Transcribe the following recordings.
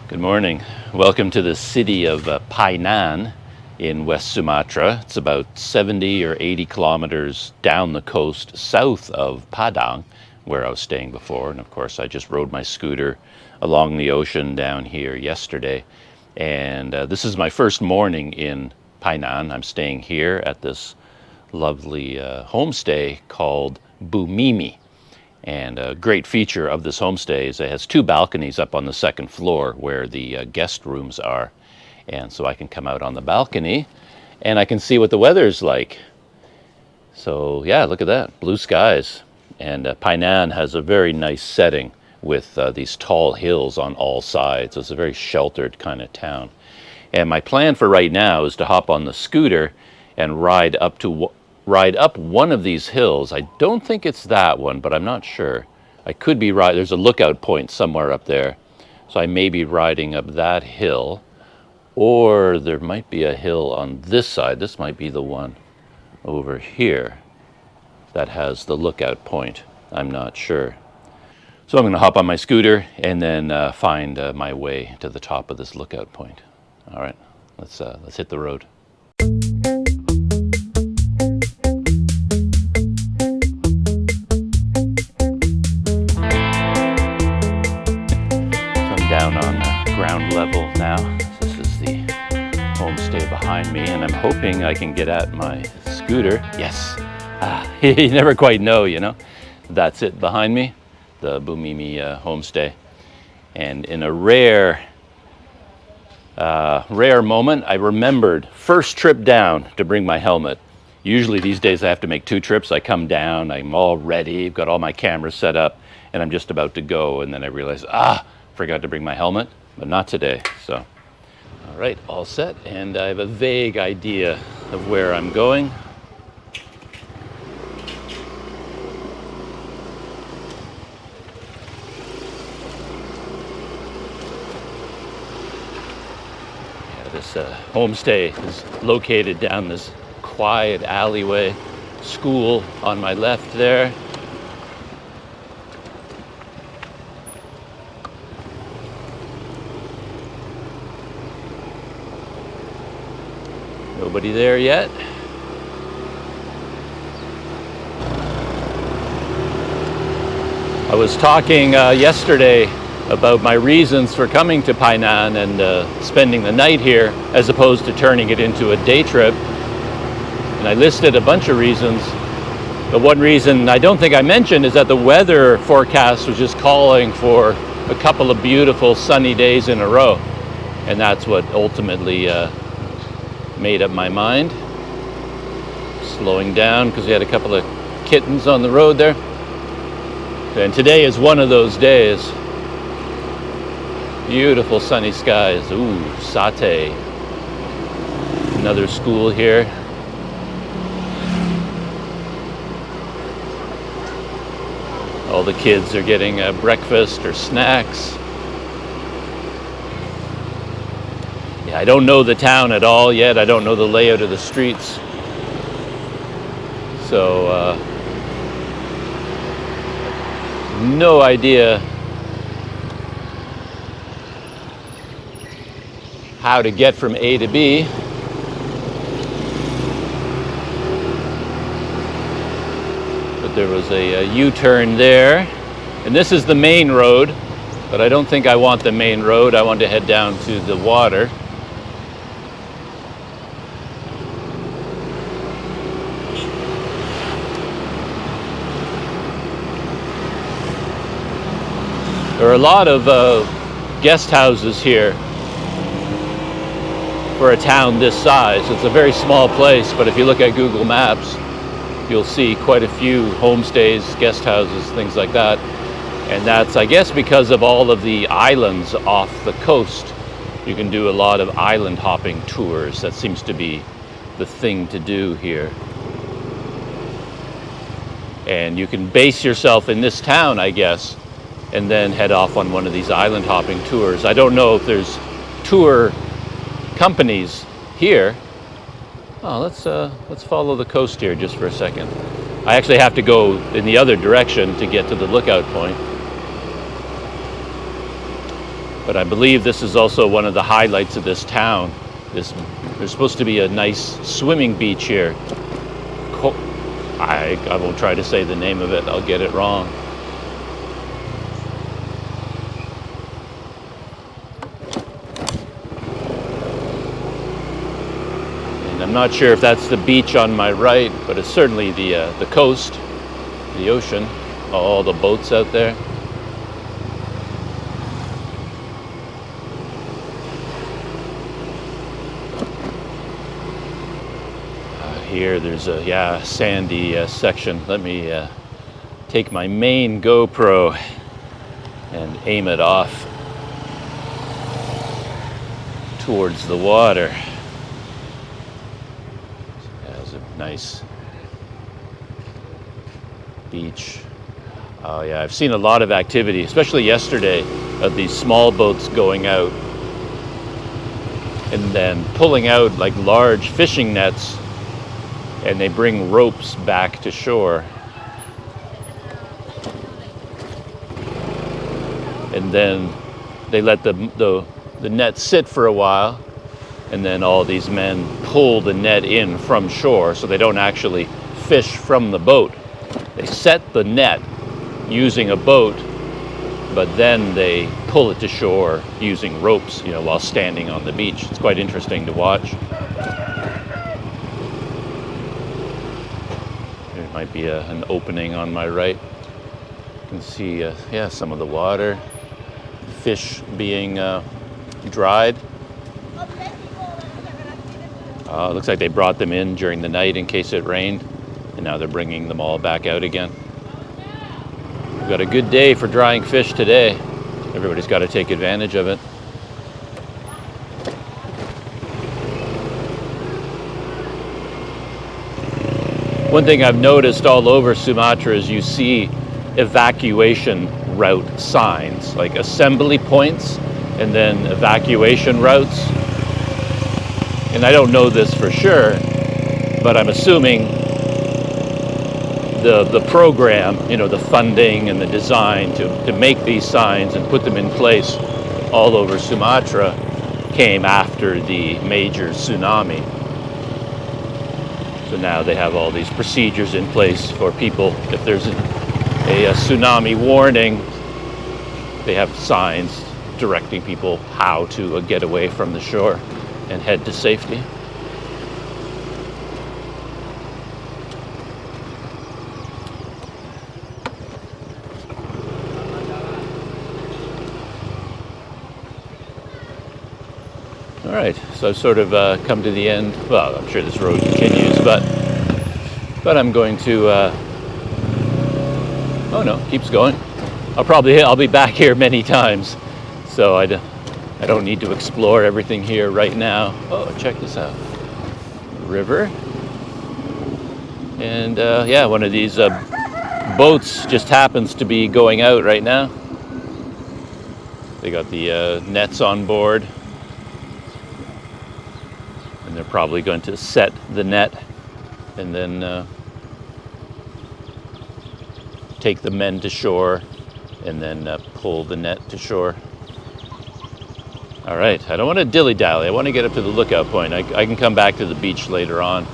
Good morning. Welcome to the city of Painan in West Sumatra. It's about 70 or 80 kilometers down the coast south of Padang, where I was staying before. And of course, I just rode my scooter along the ocean down here yesterday. And this is my first morning in Painan. I'm staying here at this lovely homestay called Bumimi. And a great feature of this homestay is it has two balconies up on the second floor where the guest rooms are. And so I can come out on the balcony and I can see what the weather's like. So yeah, look at that, blue skies. And Painan has a very nice setting with these tall hills on all sides. It's a very sheltered kind of town. And my plan for right now is to hop on the scooter and ride up one of these hills. I don't think it's that one, but I'm not sure. I could be right. There's a lookout point somewhere up there. So I may be riding up that hill, or there might be a hill on this side. This might be the one over here that has the lookout point. I'm not sure. So I'm going to hop on my scooter and then find my way to the top of this lookout point. All right, let's hit the road. Down on ground level now. This is the homestay behind me, and I'm hoping I can get at my scooter. Yes. You never quite know, you know. That's it behind me, the Bumimi homestay. And in a rare moment, I remembered first trip down to bring my helmet. Usually these days I have to make two trips. I come down, I'm all ready, got all my cameras set up, and I'm just about to go, and then I realize, forgot to bring my helmet, but not today. So, all right, all set, and I have a vague idea of where I'm going. Yeah, this homestay is located down this quiet alleyway. School on my left there. Nobody there yet. I was talking yesterday about my reasons for coming to Painan and spending the night here as opposed to turning it into a day trip. And I listed a bunch of reasons. But one reason I don't think I mentioned is that the weather forecast was just calling for a couple of beautiful sunny days in a row. And that's what ultimately made up my mind. Slowing down because we had a couple of kittens on the road there. And today is one of those days. Beautiful sunny skies. Ooh, satay. Another school here. All the kids are getting breakfast or snacks. I don't know the town at all yet. I don't know the layout of the streets. So, no idea how to get from A to B. But there was a U-turn there. And this is the main road, but I don't think I want the main road. I want to head down to the water. There are a lot of guest houses here for a town this size. It's a very small place, but if you look at Google Maps, you'll see quite a few homestays, guest houses, things like that. And that's, I guess, because of all of the islands off the coast. You can do a lot of island hopping tours. That seems to be the thing to do here. And you can base yourself in this town, I guess, and then head off on one of these island hopping tours. I don't know if there's tour companies here. Oh, let's follow the coast here just for a second. I actually have to go in the other direction to get to the lookout point. But I believe this is also one of the highlights of this town. There's supposed to be a nice swimming beach here. I won't try to say the name of it, I'll get it wrong. And I'm not sure if that's the beach on my right, but it's certainly the coast, the ocean, all the boats out there. Here there's a sandy section. Let me take my main GoPro and aim it off towards the water. There's a nice beach. Oh yeah, I've seen a lot of activity, especially yesterday, of these small boats going out and then pulling out like large fishing nets, and they bring ropes back to shore. And then they let the net sit for a while, and then all these men pull the net in from shore, so they don't actually fish from the boat. They set the net using a boat, but then they pull it to shore using ropes, while standing on the beach. It's quite interesting to watch. Might be an opening on my right. You can see, some of the water, fish being dried. It looks like they brought them in during the night in case it rained, and now they're bringing them all back out again. We've got a good day for drying fish today. Everybody's got to take advantage of it. One thing I've noticed all over Sumatra is you see evacuation route signs, like assembly points and then evacuation routes. And I don't know this for sure, but I'm assuming the program, the funding and the design to make these signs and put them in place all over Sumatra came after the major tsunami. So now they have all these procedures in place for people. If there's a tsunami warning, they have signs directing people how to get away from the shore and head to safety. All right, so I've sort of come to the end. Well, I'm sure this road continues, but I'm going to. Oh no, keeps going. I'll be back here many times, so I don't need to explore everything here right now. Oh, check this out, river, and one of these boats just happens to be going out right now. They got the nets on board. They're probably going to set the net and then take the men to shore and then pull the net to shore. All right, I don't want to dilly-dally. I want to get up to the lookout point. I can come back to the beach later on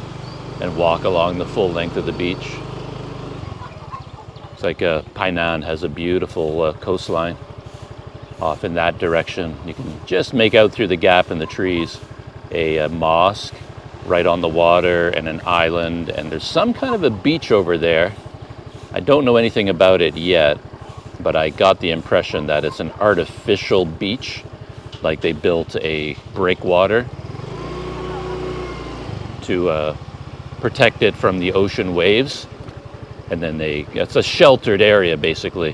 and walk along the full length of the beach. It's like Painan has a beautiful coastline off in that direction. You can just make out through the gap in the trees a mosque right on the water and an island, and there's some kind of a beach over there. I don't know anything about it yet, but I got the impression that it's an artificial beach, like they built a breakwater to protect it from the ocean waves, and then it's a sheltered area basically,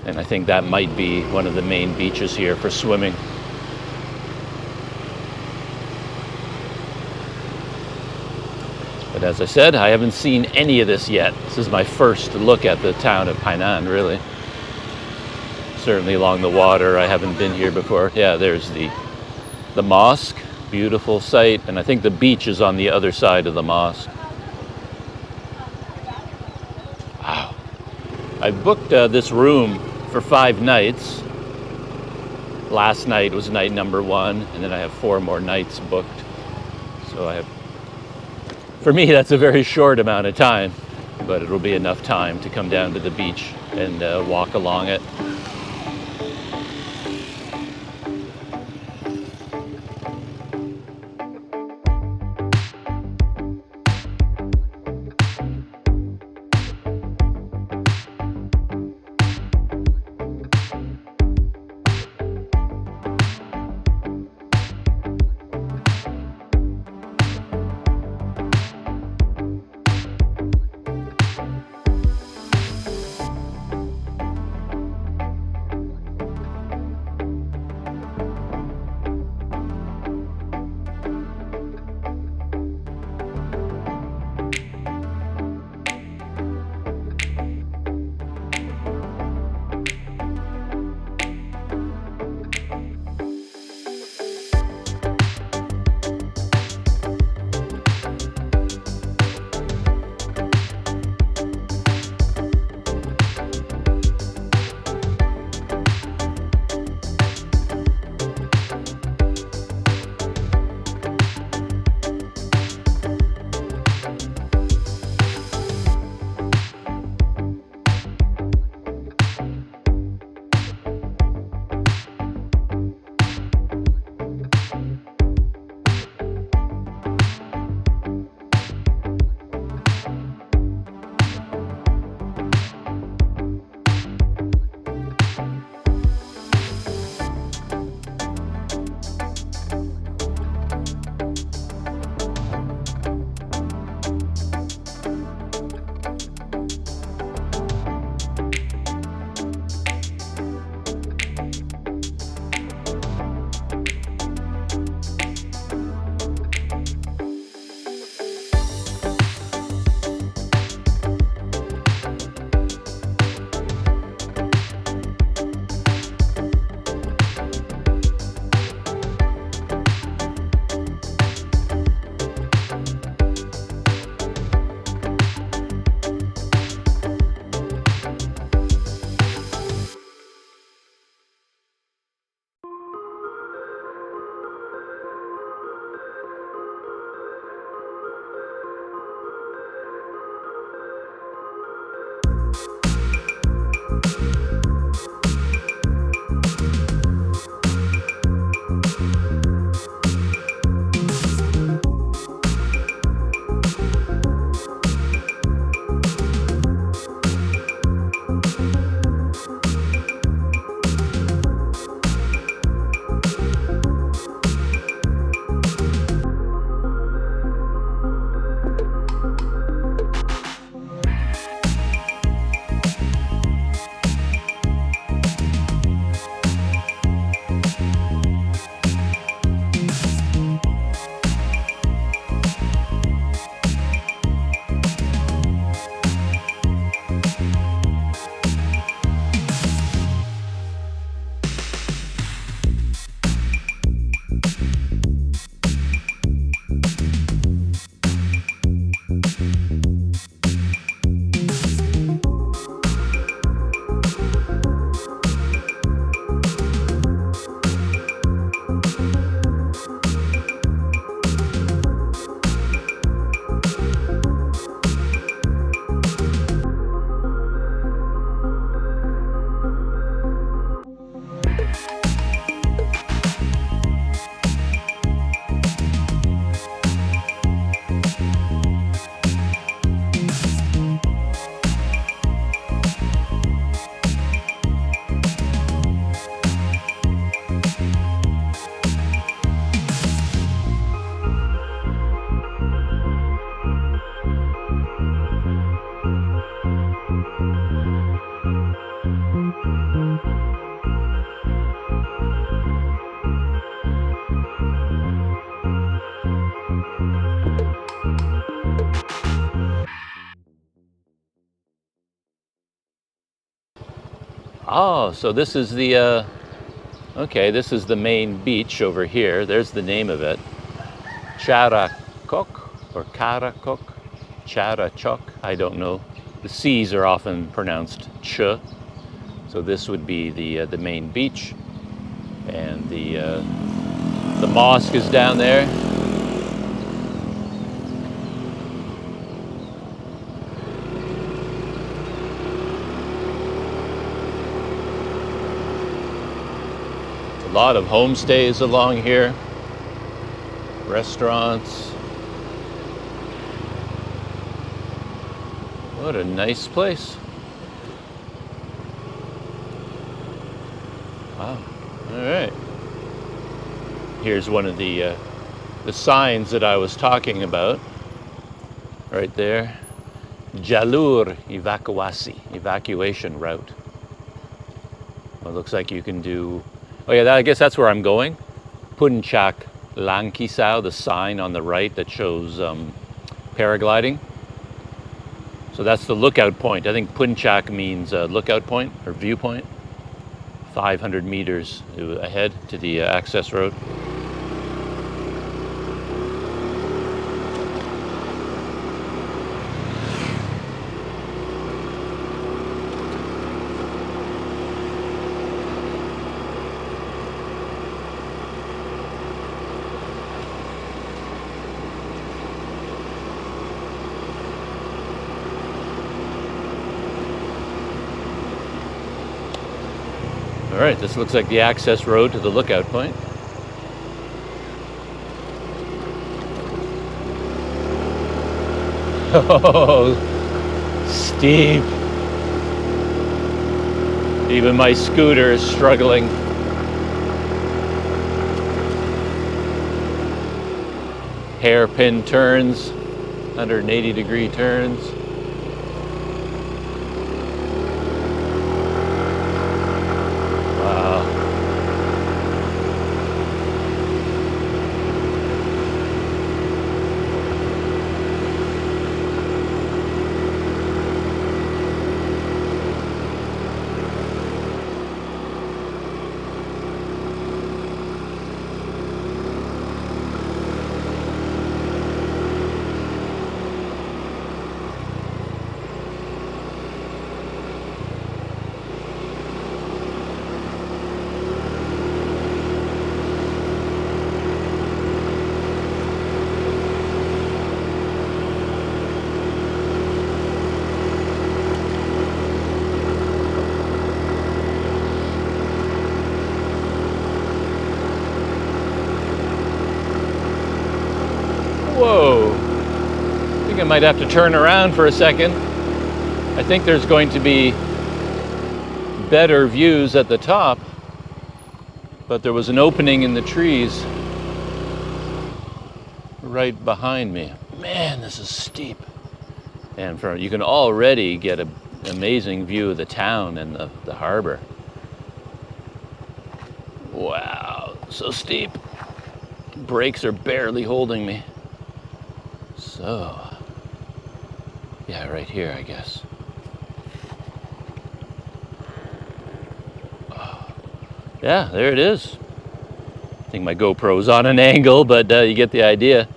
and I think that might be one of the main beaches here for swimming. But as I said, I haven't seen any of this yet. This is my first look at the town of Painan, really. Certainly along the water, I haven't been here before. Yeah, there's the mosque, beautiful site, and I think the beach is on the other side of the mosque. Wow. I booked this room for 5 nights, Last night was night number 1, and then I have 4 more nights booked. So I have, for me, that's a very short amount of time, but it'll be enough time to come down to the beach and walk along it. Oh, so this is the, okay, this is the main beach over here. There's the name of it. Charakok or Karakok, Charachok, I don't know. The C's are often pronounced ch. So this would be the main beach. And the mosque is down there. A lot of homestays along here, restaurants. What a nice place. Wow. All right. Here's one of the signs that I was talking about. Right there. Jalur evacuasi, evacuation route. Well, it looks like you can do. Oh yeah, I guess that's where I'm going. Puncak Langkisau, the sign on the right that shows paragliding. So that's the lookout point. I think Puncak means lookout point or viewpoint. 500 meters ahead to the access road. All right, this looks like the access road to the lookout point. Oh, steep. Even my scooter is struggling. Hairpin turns, 180-degree turns. Whoa, I think I might have to turn around for a second. I think there's going to be better views at the top, but there was an opening in the trees right behind me. Man, this is steep. And you can already get an amazing view of the town and the harbor. Wow, so steep. Brakes are barely holding me. So, yeah, right here, I guess. Oh, yeah, there it is. I think my GoPro's on an angle, but you get the idea.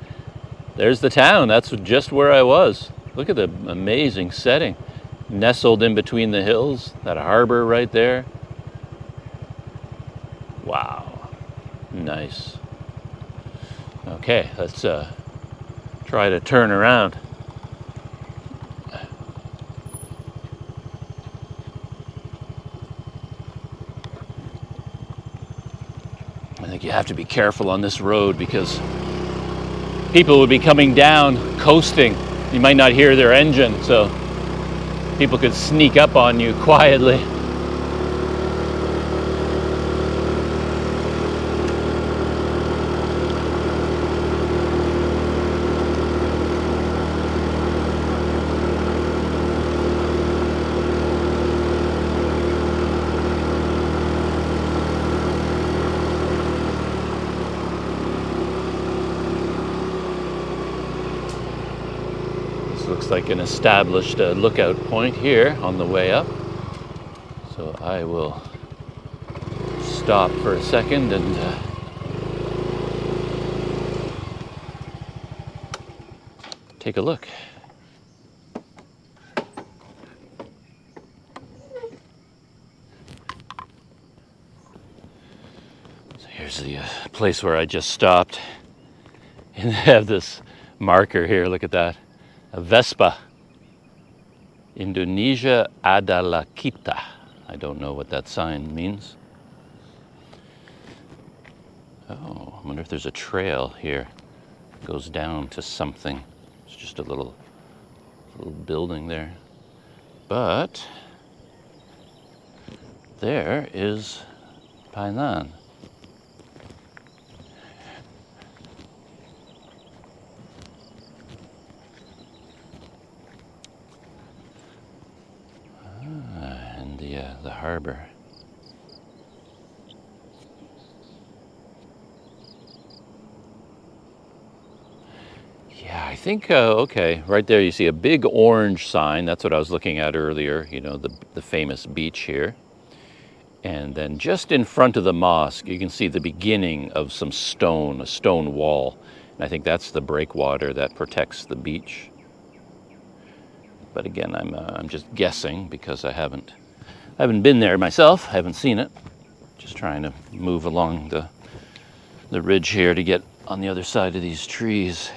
There's the town. That's just where I was. Look at the amazing setting. Nestled in between the hills, that harbor right there. Wow, nice. Okay, let's try to turn around. I think you have to be careful on this road because people would be coming down, coasting. You might not hear their engine, so people could sneak up on you quietly. Looks like an established lookout point here on the way up. So I will stop for a second and take a look. There's the place where I just stopped. And they have this marker here, look at that. A Vespa. Indonesia adalah kita. I don't know what that sign means. Oh, I wonder if there's a trail here. It goes down to something. It's just a little building there. But there is Painan. And the harbor. Yeah, I think, okay, right there you see a big orange sign. That's what I was looking at earlier, you know, the famous beach here. And then just in front of the mosque, you can see the beginning of some stone, a stone wall. And I think that's the breakwater that protects the beach. But again, I'm just guessing because I haven't been there myself. I haven't seen it. Just trying to move along the ridge here to get on the other side of these trees.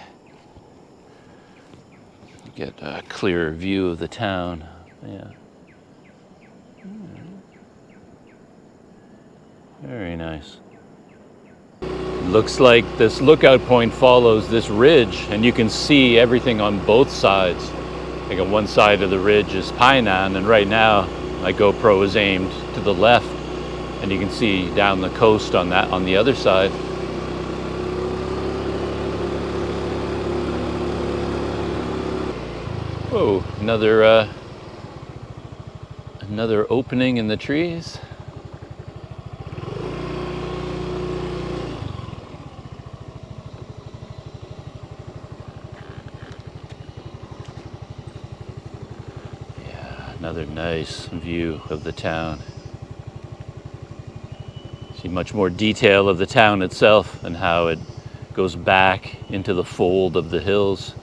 Get a clearer view of the town. Yeah. Very nice. Looks like this lookout point follows this ridge, and you can see everything on both sides. Like on one side of the ridge is Painan, and right now my GoPro is aimed to the left, and you can see down the coast on the other side. Whoa, another opening in the trees. Yeah, another nice view of the town. See much more detail of the town itself and how it goes back into the fold of the hills.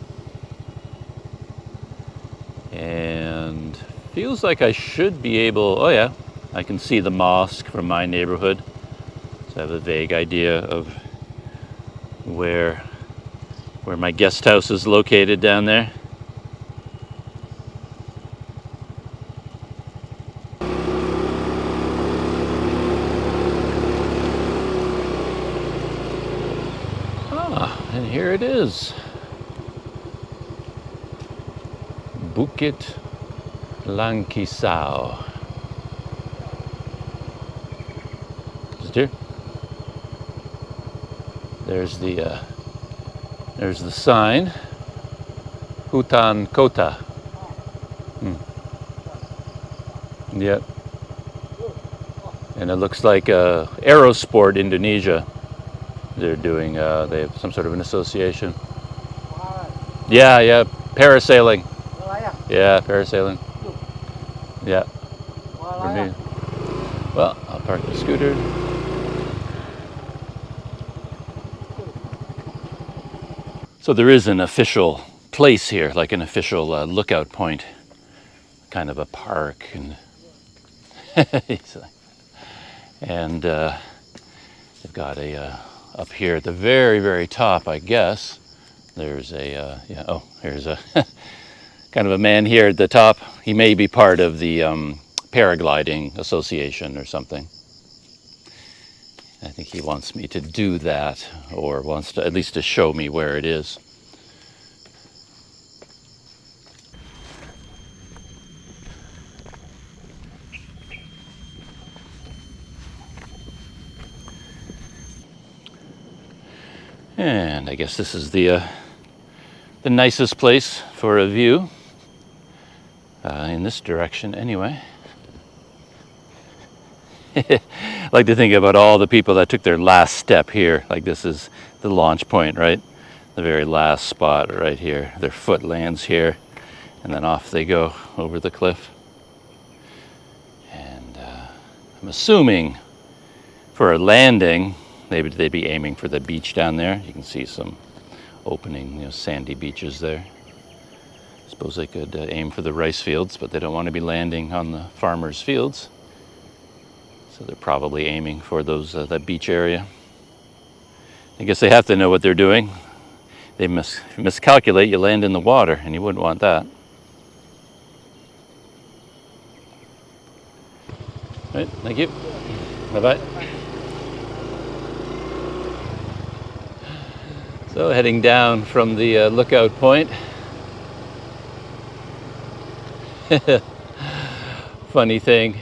And feels like I should be able, oh yeah, I can see the mosque from my neighborhood. So I have a vague idea of where my guest house is located down there. Ah, and here it is. Bukit Langkisau. Just here. There's the sign. Hutan Kota. Yep. And it looks like Aerosport Indonesia. They're doing. They have some sort of an association. Yeah, parasailing. Yeah, parasailing. Yeah. For me. Well, I'll park the scooter. So there is an official place here, like an official lookout point, kind of a park, and and they've got a up here at the very, very top, I guess. There's a yeah. Oh, here's a. Kind of a man here at the top. He may be part of the paragliding association or something. I think he wants me to do that, or wants to at least to show me where it is. And I guess this is the nicest place for a view. In this direction anyway. I like to think about all the people that took their last step here. Like this is the launch point, right? The very last spot right here. Their foot lands here, and then off they go over the cliff. And I'm assuming for a landing, maybe they'd be aiming for the beach down there. You can see some opening, sandy beaches there. Suppose they could aim for the rice fields, but they don't want to be landing on the farmers' fields. So they're probably aiming for those that beach area. I guess they have to know what they're doing. They miscalculate, you land in the water, and you wouldn't want that. All right, thank you. Bye-bye. So heading down from the lookout point. Funny thing,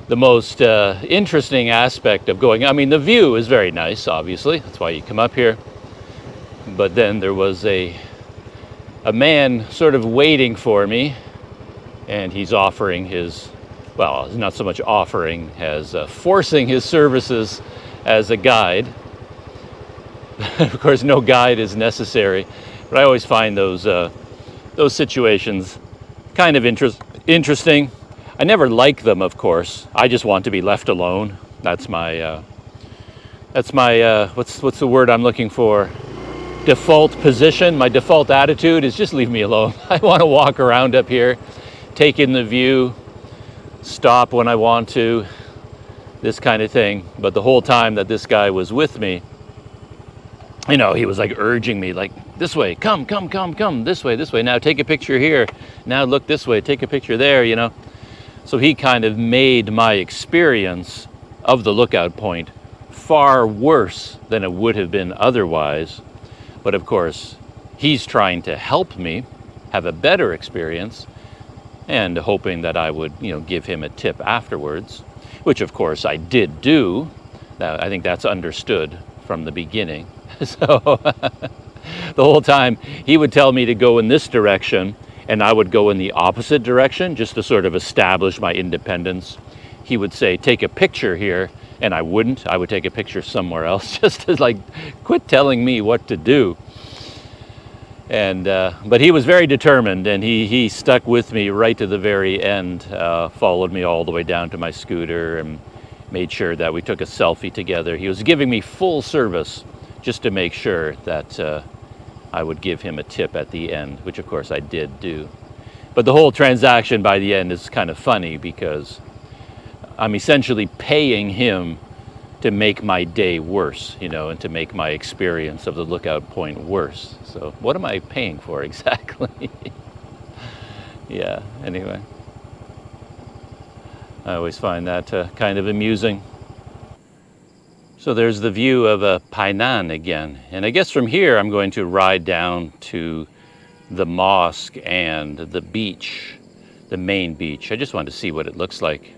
the most interesting aspect of going, I mean, the view is very nice, obviously. That's why you come up here. But then there was a man sort of waiting for me, and he's offering his, well, not so much offering as forcing his services as a guide. Of course, no guide is necessary, but I always find those situations kind of interesting. I never like them, of course. I just want to be left alone. That's my what's the word I'm looking for? Default position. My default attitude is just leave me alone. I want to walk around up here, take in the view, stop when I want to, this kind of thing. But the whole time that this guy was with me, you know, he was like urging me, like, this way, come, this way, now take a picture here, now look this way, take a picture there, you know. So he kind of made my experience of the lookout point far worse than it would have been otherwise. But of course, he's trying to help me have a better experience and hoping that I would, you know, give him a tip afterwards, which of course I did do. I think that's understood from the beginning. So the whole time he would tell me to go in this direction and I would go in the opposite direction just to sort of establish my independence. He would say, take a picture here, and I wouldn't. I would take a picture somewhere else just to like quit telling me what to do. And but he was very determined, and he stuck with me right to the very end, followed me all the way down to my scooter and made sure that we took a selfie together. He was giving me full service just to make sure that I would give him a tip at the end, which of course I did do. But the whole transaction by the end is kind of funny because I'm essentially paying him to make my day worse, you know, and to make my experience of the lookout point worse. So what am I paying for exactly? Yeah, anyway. I always find that kind of amusing. So there's the view of Painan again. And I guess from here I'm going to ride down to the mosque and the beach, the main beach. I just wanted to see what it looks like.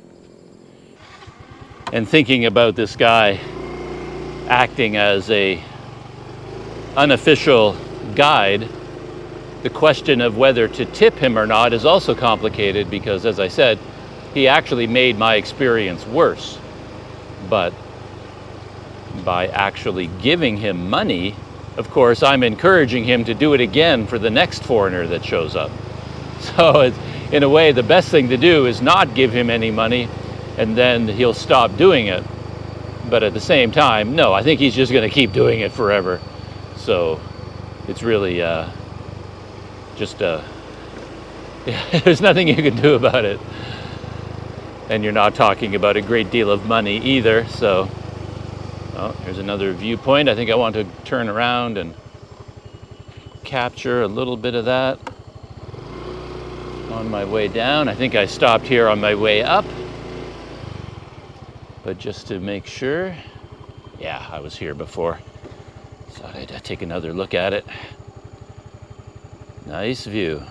And thinking about this guy acting as a unofficial guide, the question of whether to tip him or not is also complicated because, as I said, he actually made my experience worse. But by actually giving him money, of course, I'm encouraging him to do it again for the next foreigner that shows up. So it's, in a way, the best thing to do is not give him any money, and then he'll stop doing it. But at the same time, no, I think he's just going to keep doing it forever. So it's really just there's nothing you can do about it. And you're not talking about a great deal of money either. So, oh, here's another viewpoint. I think I want to turn around and capture a little bit of that on my way down. I think I stopped here on my way up. But just to make sure, yeah, I was here before. So I'd take another look at it. Nice view.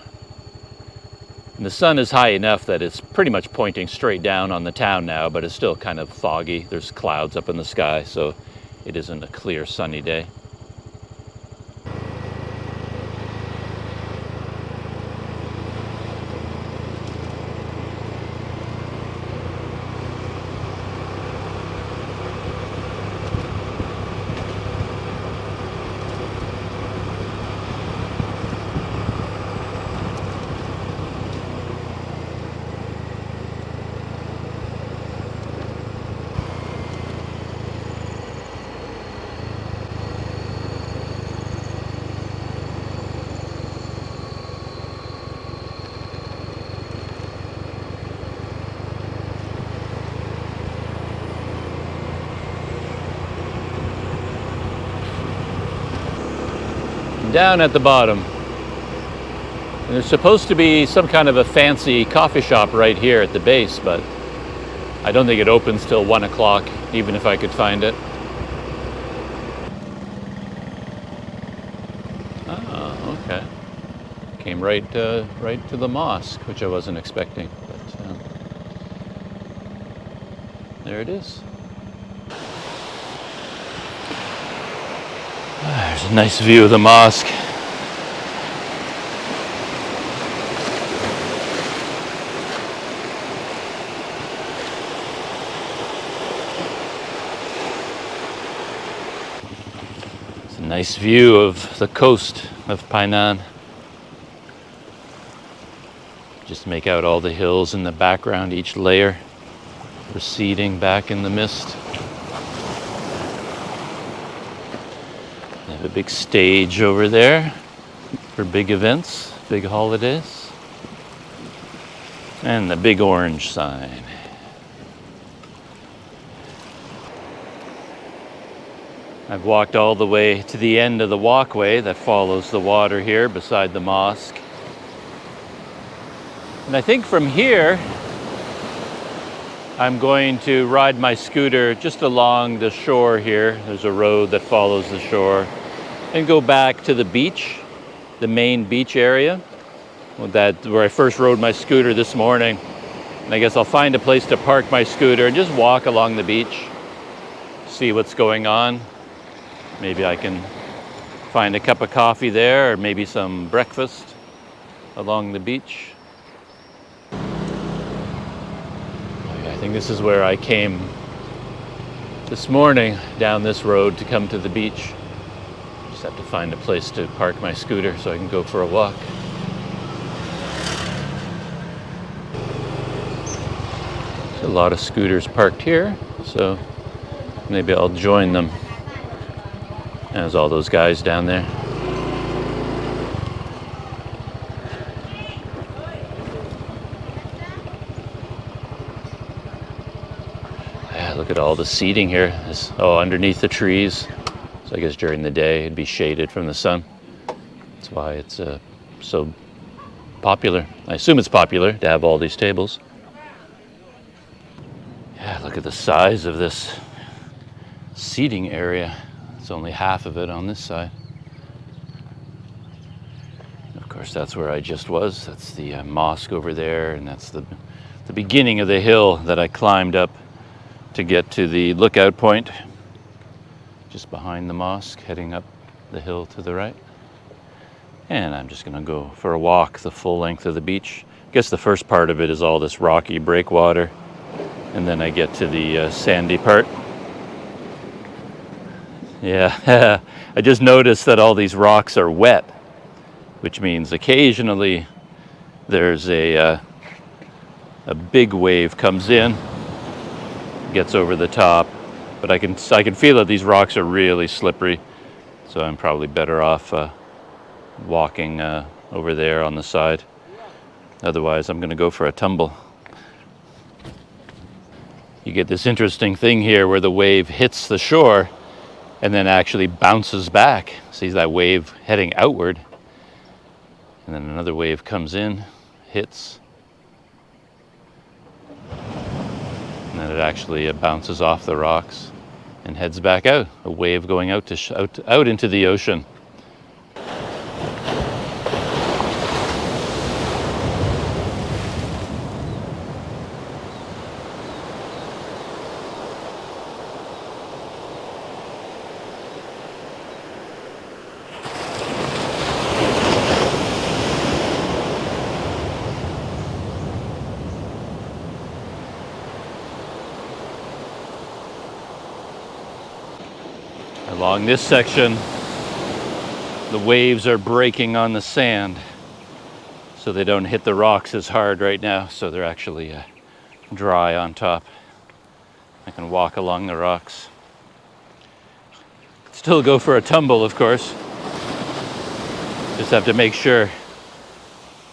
And the sun is high enough that it's pretty much pointing straight down on the town now, but it's still kind of foggy. There's clouds up in the sky, so it isn't a clear sunny day. down at the bottom. And there's supposed to be some kind of a fancy coffee shop right here at the base, but I don't think it opens till 1 o'clock, even if I could find it. Oh, okay. Came right to the mosque, which I wasn't expecting. But there it is. There's a nice view of the mosque. It's a nice view of the coast of Painan. Just make out all the hills in the background, each layer receding back in the mist. They have a big stage over there for big events, big holidays. And the big orange sign. I've walked all the way to the end of the walkway that follows the water here beside the mosque. And I think from here, I'm going to ride my scooter just along the shore here. There's a road that follows the shore. And go back to the beach, the main beach area, where I first rode my scooter this morning. And I guess I'll find a place to park my scooter and just walk along the beach, see what's going on. Maybe I can find a cup of coffee there, or maybe some breakfast along the beach. I think this is where I came this morning, down this road to come to the beach. Just have to find a place to park my scooter so I can go for a walk. There's a lot of scooters parked here, so maybe I'll join them. There's all those guys down there. Look at all the seating here. Underneath the trees. So I guess during the day it'd be shaded from the sun. That's why it's so popular. I assume it's popular to have all these tables. Yeah, look at the size of this seating area. It's only half of it on this side. Of course, that's where I just was. That's the mosque over there, and that's the beginning of the hill that I climbed up to get to the lookout point, just behind the mosque, heading up the hill to the right. And I'm just gonna go for a walk the full length of the beach. I guess the first part of it is all this rocky breakwater, and then I get to the sandy part. Yeah, I just noticed that all these rocks are wet, which means occasionally there's a big wave comes in, gets over the top, but I can feel that these rocks are really slippery, so I'm probably better off walking over there on the side. Otherwise, I'm going to go for a tumble. You get this interesting thing here where the wave hits the shore and then actually bounces back. See that wave heading outward, and then another wave comes in, hits, and then it actually bounces off the rocks and heads back out. A wave going out into the ocean. Along this section, the waves are breaking on the sand, so they don't hit the rocks as hard right now, so they're actually dry on top. I can walk along the rocks. Still go for a tumble, of course. Just have to make sure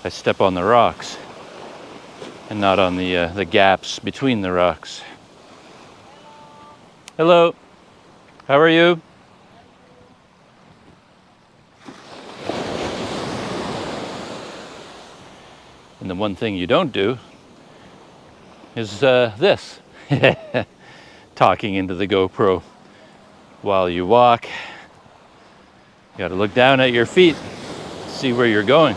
I step on the rocks and not on the gaps between the rocks. Hello, how are you? the one thing you don't do is this. Talking into the GoPro while you walk. You got to look down at your feet, see where you're going.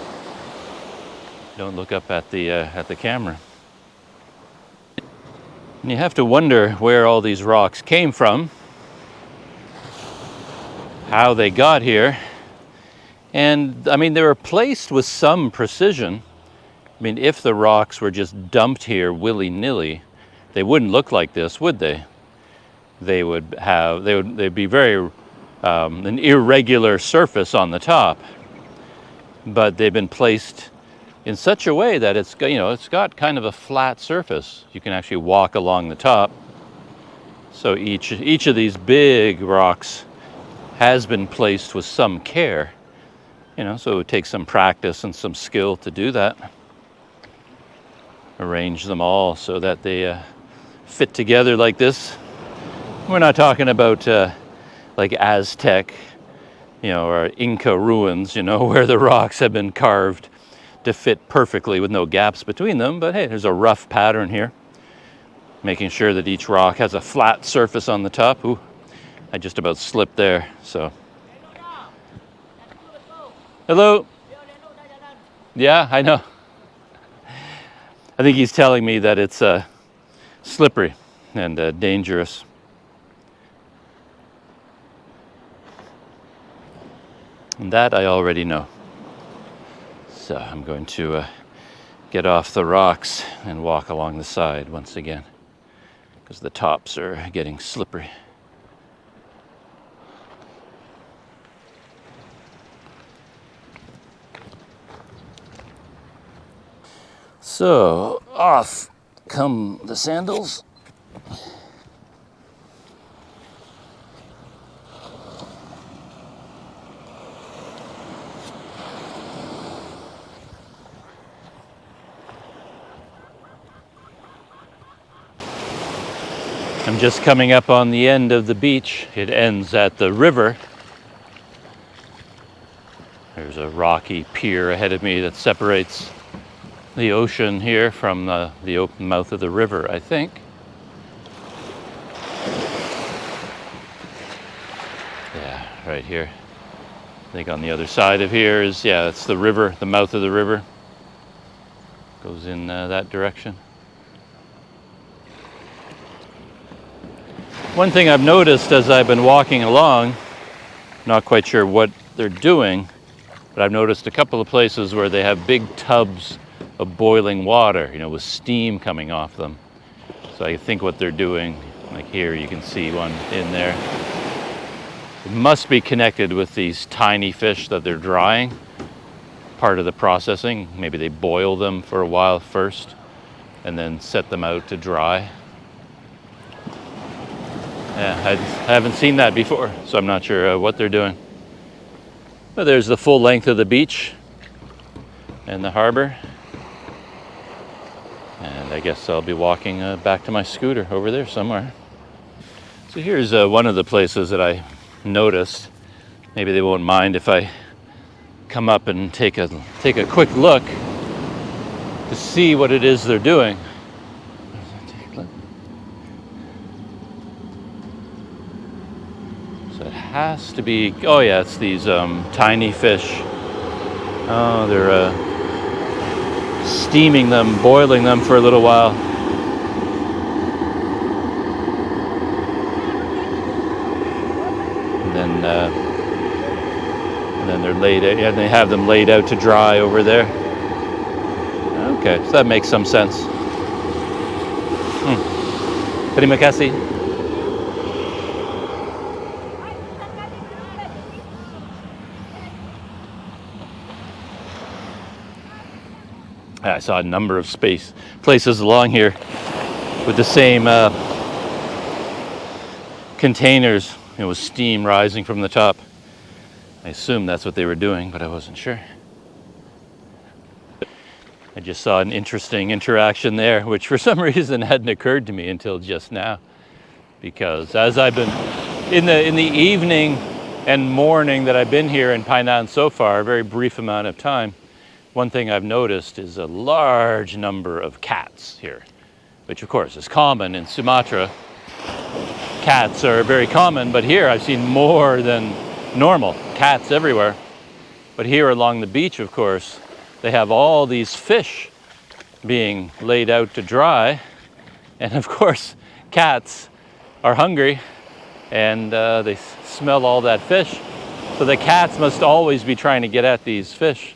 Don't look up at the camera. And you have to wonder where all these rocks came from, how they got here. And I mean, they were placed with some precision. I mean, if the rocks were just dumped here willy-nilly, they wouldn't look like this, would they? They'd be very an irregular surface on the top. But they've been placed in such a way that it's got kind of a flat surface. You can actually walk along the top. So each of these big rocks has been placed with some care. So it would take some practice and some skill to do that. Arrange them all so that they fit together like this. We're not talking about like Aztec, or Inca ruins, where the rocks have been carved to fit perfectly with no gaps between them. But hey, there's a rough pattern here, making sure that each rock has a flat surface on the top. Ooh, I just about slipped there, so. Hello? Yeah, I know. I think he's telling me that it's slippery and dangerous. And that I already know. So I'm going to get off the rocks and walk along the side once again, because the tops are getting slippery. So off come the sandals. I'm just coming up on the end of the beach. It ends at the river. There's a rocky pier ahead of me that separates the ocean here from the open mouth of the river, I think. Yeah, right here. I think on the other side of here is, it's the river, the mouth of the river. Goes in that direction. One thing I've noticed as I've been walking along, not quite sure what they're doing, but I've noticed a couple of places where they have big tubs of boiling water, with steam coming off them. So I think what they're doing, like here you can see one in there. It must be connected with these tiny fish that they're drying. Part of the processing, maybe they boil them for a while first and then set them out to dry. Yeah, I haven't seen that before, so I'm not sure what they're doing. But there's the full length of the beach and the harbor. And I guess I'll be walking back to my scooter over there somewhere. So here's one of the places that I noticed. Maybe they won't mind if I come up and take a quick look to see what it is they're doing. So it has to be, oh yeah, it's these tiny fish. Oh, they're steaming them, boiling them for a little while. And then they're laid out, and they have them laid out to dry over there. Okay, so that makes some sense. Terima kasih. I saw a number of places along here with the same containers, with steam rising from the top. I assumed that's what they were doing, but I wasn't sure. I just saw an interesting interaction there, which for some reason hadn't occurred to me until just now. Because as I've been in the evening and morning that I've been here in Painan so far, a very brief amount of time, one thing I've noticed is a large number of cats here, which of course is common in Sumatra. Cats are very common, but here I've seen more than normal. Cats everywhere. But here along the beach, of course, they have all these fish being laid out to dry. And of course, cats are hungry and they smell all that fish. So the cats must always be trying to get at these fish.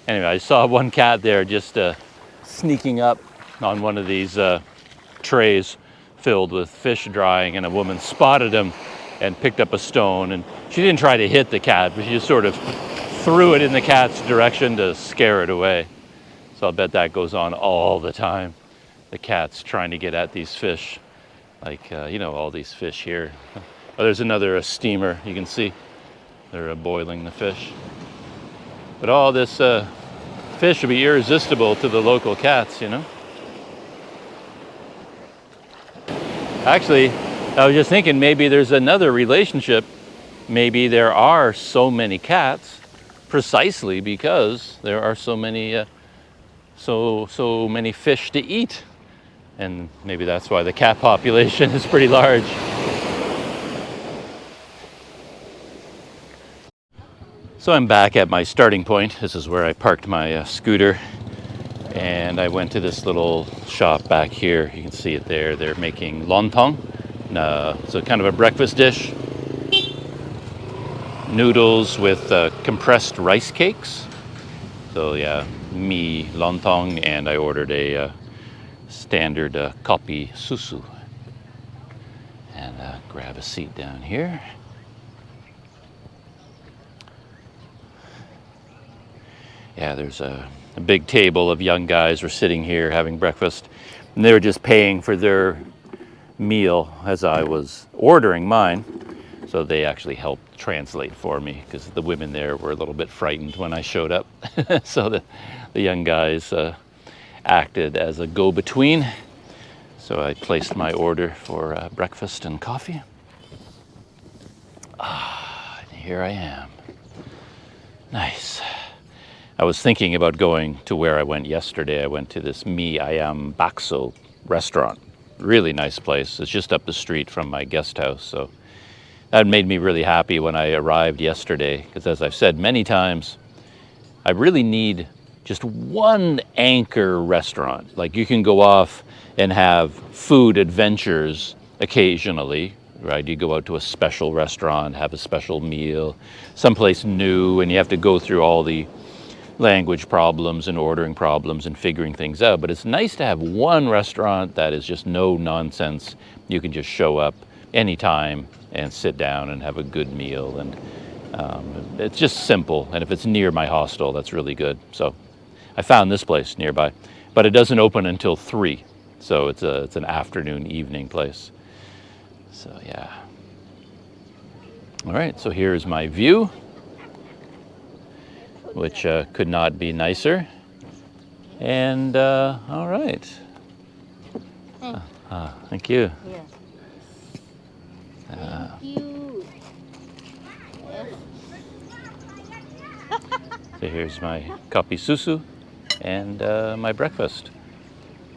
Anyway, I saw one cat there just sneaking up on one of these trays filled with fish drying, and a woman spotted him and picked up a stone. And she didn't try to hit the cat, but she just sort of threw it in the cat's direction to scare it away. So I'll bet that goes on all the time. The cat's trying to get at these fish, like, you know, all these fish here. Oh, there's another steamer, you can see. They're boiling the fish. But all this fish will be irresistible to the local cats, you know. Actually, I was just thinking maybe there's another relationship. Maybe there are so many cats precisely because there are so many so many fish to eat. And maybe that's why the cat population is pretty large. So I'm back at my starting point. This is where I parked my scooter. And I went to this little shop back here. You can see it there. They're making lontong. So kind of a breakfast dish. Noodles with compressed rice cakes. So yeah, mee lontong, and I ordered a standard kopi susu. And grab a seat down here. Yeah, there's a big table of young guys were sitting here having breakfast, and they were just paying for their meal as I was ordering mine. So they actually helped translate for me because the women there were a little bit frightened when I showed up. So the young guys acted as a go-between. So I placed my order for breakfast and coffee. And here I am. Nice. I was thinking about going to where I went yesterday. I went to this mie ayam bakso restaurant. Really nice place. It's just up the street from my guest house. So that made me really happy when I arrived yesterday, because as I've said many times, I really need just one anchor restaurant. Like, you can go off and have food adventures occasionally, right? You go out to a special restaurant, have a special meal, someplace new, and you have to go through all the language problems and ordering problems and figuring things out. But it's nice to have one restaurant that is just no nonsense. You can just show up anytime and sit down and have a good meal, and it's just simple. And if it's near my hostel, that's really good. So I found this place nearby, but it doesn't open until 3, so it's an afternoon evening place. So yeah. All right, so here's my view, which could not be nicer. And all right. Thank you. Yeah. Uh, Thank you. So here's my kopi susu and my breakfast.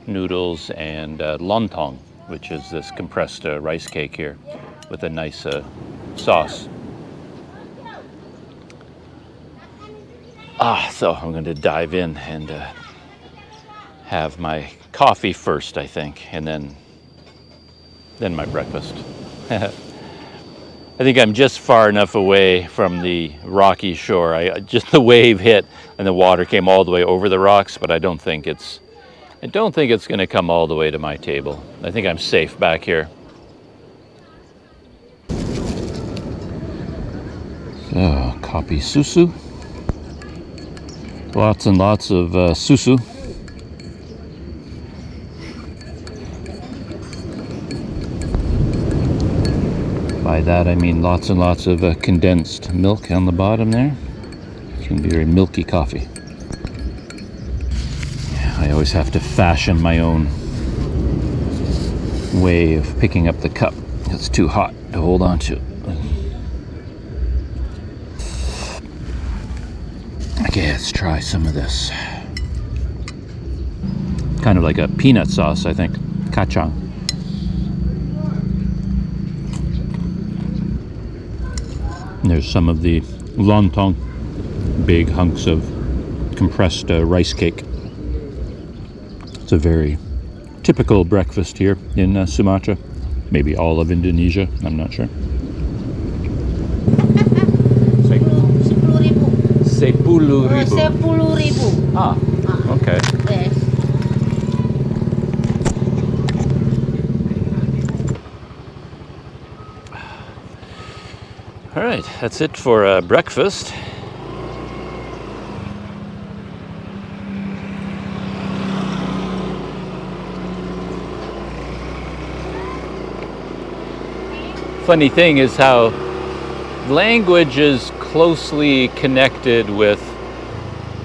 Noodles and lontong, which is this compressed rice cake here with a nice sauce. So I'm going to dive in and have my coffee first, I think, and then my breakfast. I think I'm just far enough away from the rocky shore. Just the wave hit and the water came all the way over the rocks, but I don't think it's going to come all the way to my table. I think I'm safe back here. So, kopi susu. Lots and lots of susu. By that I mean lots and lots of condensed milk on the bottom there. It can be very milky coffee. Yeah, I always have to fashion my own way of picking up the cup. It's too hot to hold on to. I Okay, let's try some of this. Kind of like a peanut sauce, I think. Kacang. And there's some of the lontong, big hunks of compressed rice cake. It's a very typical breakfast here in Sumatra. Maybe all of Indonesia, I'm not sure. 10.000. 10.000. Ah, okay. Yes. All right, that's it for breakfast. Funny thing is how language is closely connected with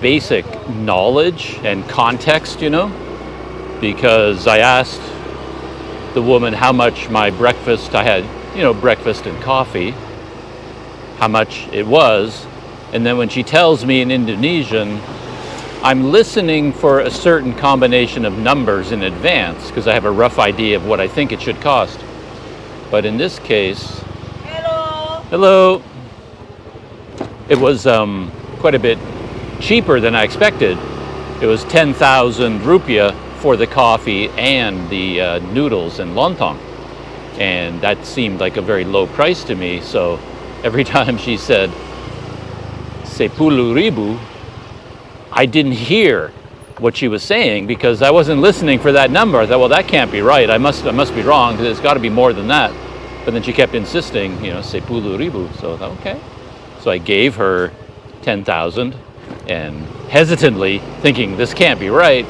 basic knowledge and context, you know, because I asked the woman how much my breakfast, I had, you know, breakfast and coffee, how much it was, and then when she tells me in Indonesian, I'm listening for a certain combination of numbers in advance because I have a rough idea of what I think it should cost. But in this case, hello. It was quite a bit cheaper than I expected. It was 10,000 rupiah for the coffee and the noodles and lontong. And that seemed like a very low price to me. So every time she said 10.000, I didn't hear what she was saying because I wasn't listening for that number. I thought, well, that can't be right. I must be wrong because it's got to be more than that. But then she kept insisting, you know, 10.000. So I thought, okay. So I gave her 10,000 and hesitantly thinking this can't be right.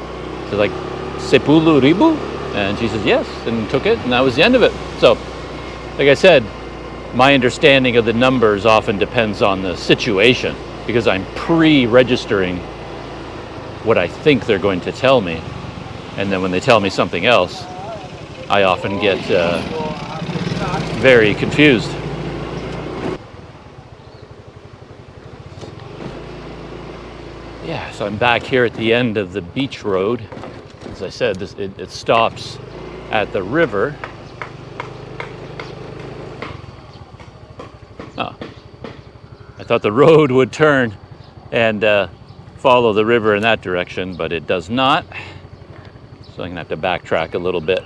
So like 10.000, and she says yes, and took it, and that was the end of it. So, like I said, my understanding of the numbers often depends on the situation because I'm pre-registering what I think they're going to tell me, and then when they tell me something else, I often get very confused. Yeah, so I'm back here at the end of the beach road. As I said, it stops at the river. Oh, I thought the road would turn and follow the river in that direction, but it does not. So I'm gonna have to backtrack a little bit.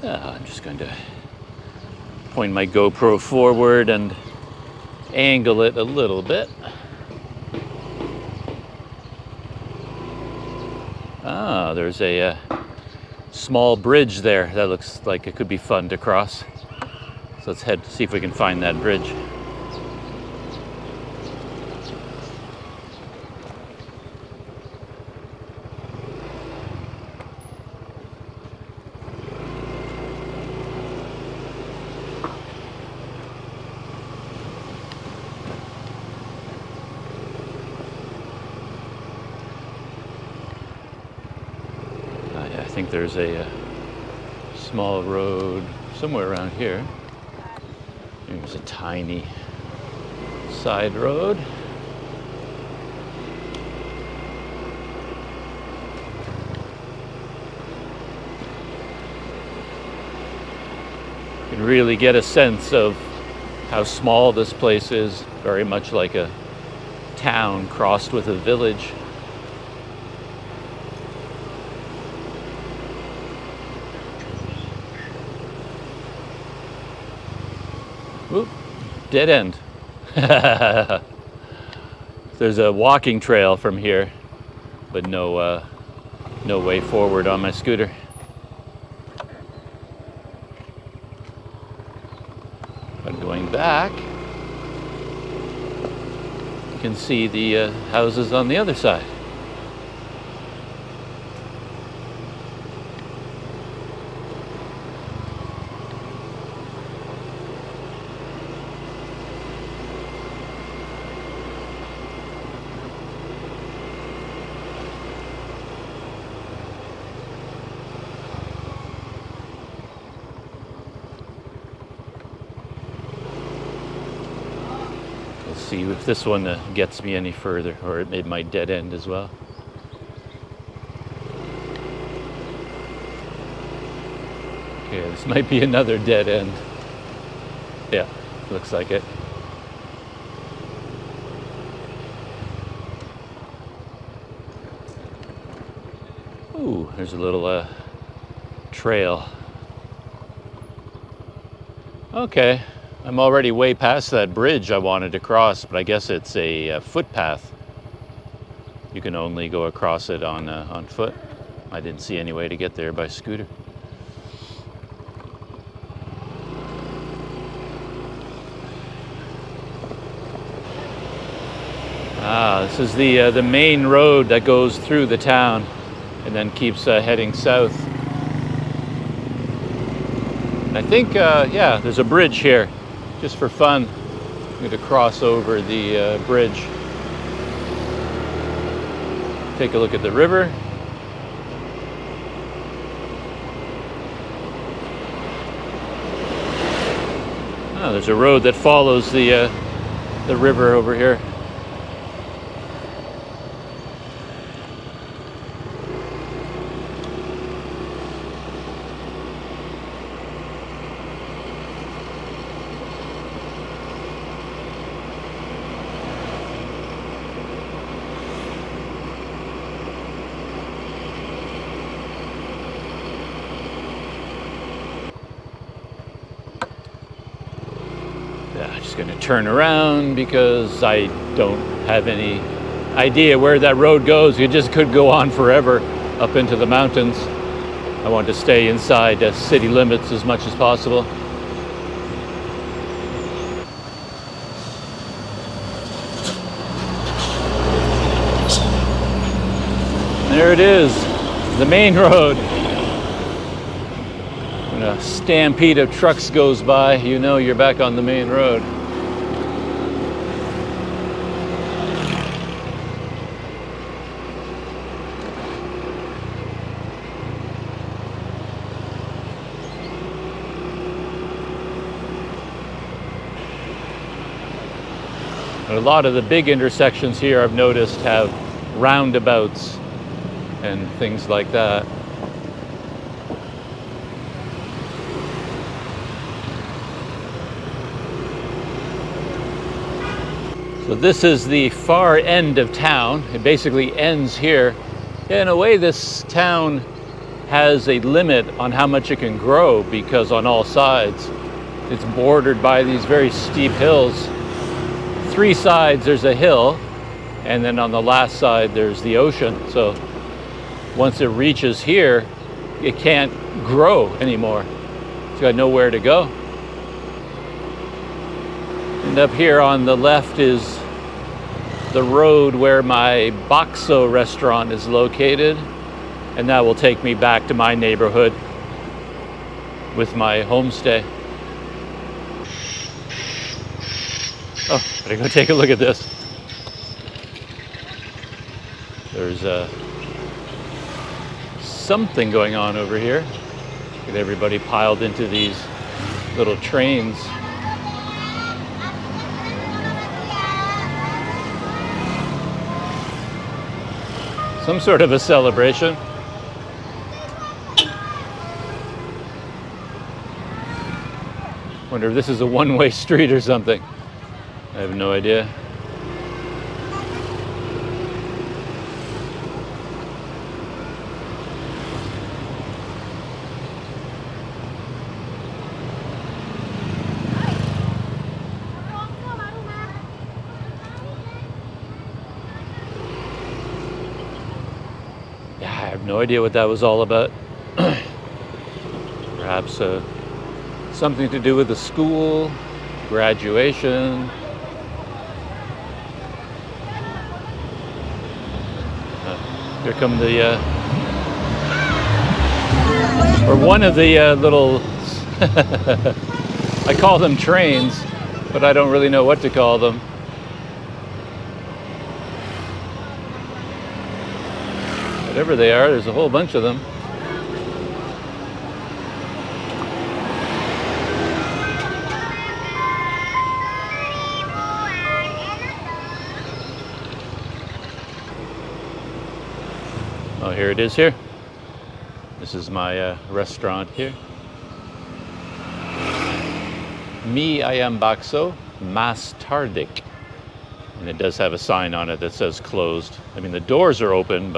I'm just going to point my GoPro forward and angle it a little bit. Ah, there's a small bridge there that looks like it could be fun to cross. So let's head to see if we can find that bridge. I think there's a small road somewhere around here. There's a tiny side road. You can really get a sense of how small this place is, very much like a town crossed with a village. Oop, dead end. There's a walking trail from here, but no way forward on my scooter. But going back, you can see the houses on the other side. We'll see if this one gets me any further, or it might dead end as well. Okay, this might be another dead end. Yeah, looks like it. Ooh, there's a little trail. Okay, I'm already way past that bridge I wanted to cross, but I guess it's a footpath. You can only go across it on foot. I didn't see any way to get there by scooter. Ah, this is the main road that goes through the town and then keeps heading south. And I think, yeah, there's a bridge here, just for fun. I'm going to cross over the bridge. Take a look at the river. Oh, there's a road that follows the river over here. Just going to turn around because I don't have any idea where that road goes. You just could go on forever up into the mountains. I want to stay inside city limits as much as possible. There it is, the main road. When a stampede of trucks goes by, you know you're back on the main road. A lot of the big intersections here, I've noticed, have roundabouts and things like that. So this is the far end of town. It basically ends here. In a way, this town has a limit on how much it can grow because on all sides it's bordered by these very steep hills. 3 sides there's a hill, and then on the last side there's the ocean. So once it reaches here, it can't grow anymore. It's got nowhere to go. And up here on the left is the road where my Bakso restaurant is located, and that will take me back to my neighborhood with my homestay. Oh, better go take a look at this. There's something going on over here. Get everybody piled into these little trains. Some sort of a celebration. Wonder if this is a one-way street or something. I have no idea. Yeah, I have no idea what that was all about. Perhaps something to do with the school, graduation. Here come the, or one of the little, I call them trains, but I don't really know what to call them. Whatever they are, there's a whole bunch of them. Oh, here it is here. This is my restaurant here. Mi ayam bakso mas tardik. And it does have a sign on it that says closed. I mean, the doors are open,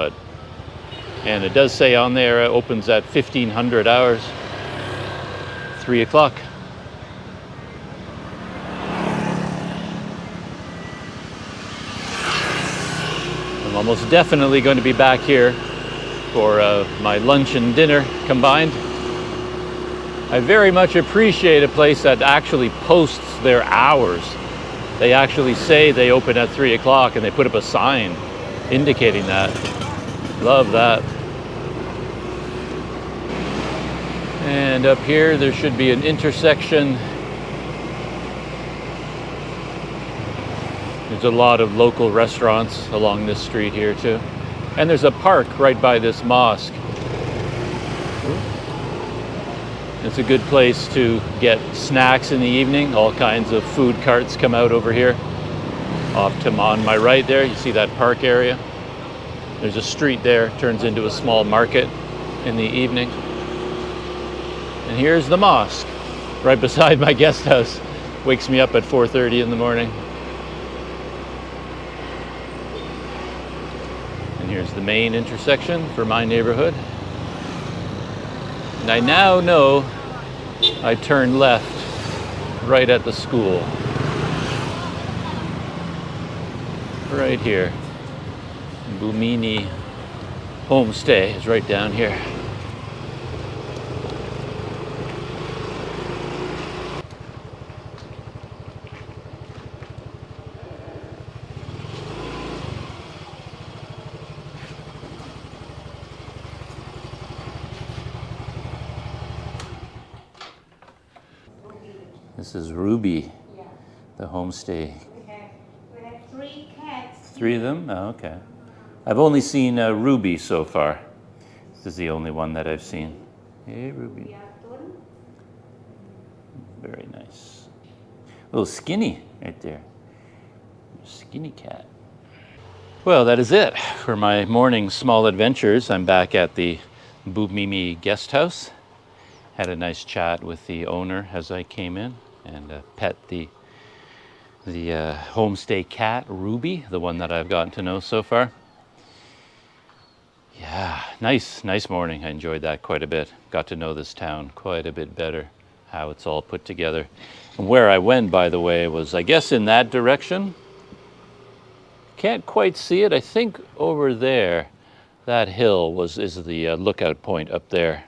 and it does say on there it opens at 1500 hours, 3 o'clock. I'm almost definitely going to be back here for my lunch and dinner combined. I very much appreciate a place that actually posts their hours. They actually say they open at 3 o'clock and they put up a sign indicating that. Love that. And up here there should be an intersection. There's a lot of local restaurants along this street here too. And there's a park right by this mosque. It's a good place to get snacks in the evening. All kinds of food carts come out over here. Off to on my right there, you see that park area. There's a street there, turns into a small market in the evening. And here's the mosque, right beside my guest house. Wakes me up at 4:30 in the morning. And here's the main intersection for my neighborhood. And I now know I turn left right at the school. Right here. Bumini homestay is right down here. This is Ruby, the homestay. We have 3 cats. 3 of them? Oh, okay. I've only seen Ruby so far. This is the only one that I've seen. Hey, Ruby. Very nice. A little skinny right there. Skinny cat. Well, that is it for my morning small adventures. I'm back at the Bumini guest house. Had a nice chat with the owner as I came in and pet the homestay cat, Ruby, the one that I've gotten to know so far. Yeah, nice morning. I enjoyed that quite a bit. Got to know this town quite a bit better, how it's all put together. And where I went, by the way, was, I guess, in that direction. Can't quite see it. I think over there, that hill is the lookout point up there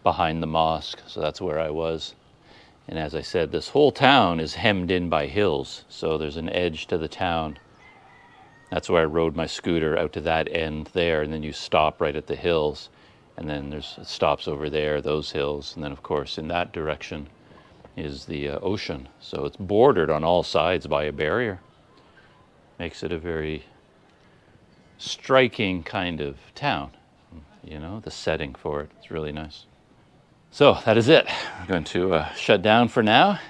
behind the mosque. So that's where I was. And as I said, this whole town is hemmed in by hills. So there's an edge to the town. That's where I rode my scooter out to that end there. And then you stop right at the hills. And then there's stops over there, those hills. And then, of course, in that direction is the ocean. So it's bordered on all sides by a barrier. Makes it a very striking kind of town. You know, the setting for it. It's really nice. So that is it. I'm going to shut down for now.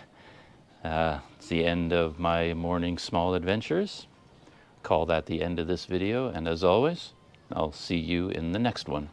It's the end of my morning small adventures. Call that the end of this video. And as always, I'll see you in the next one.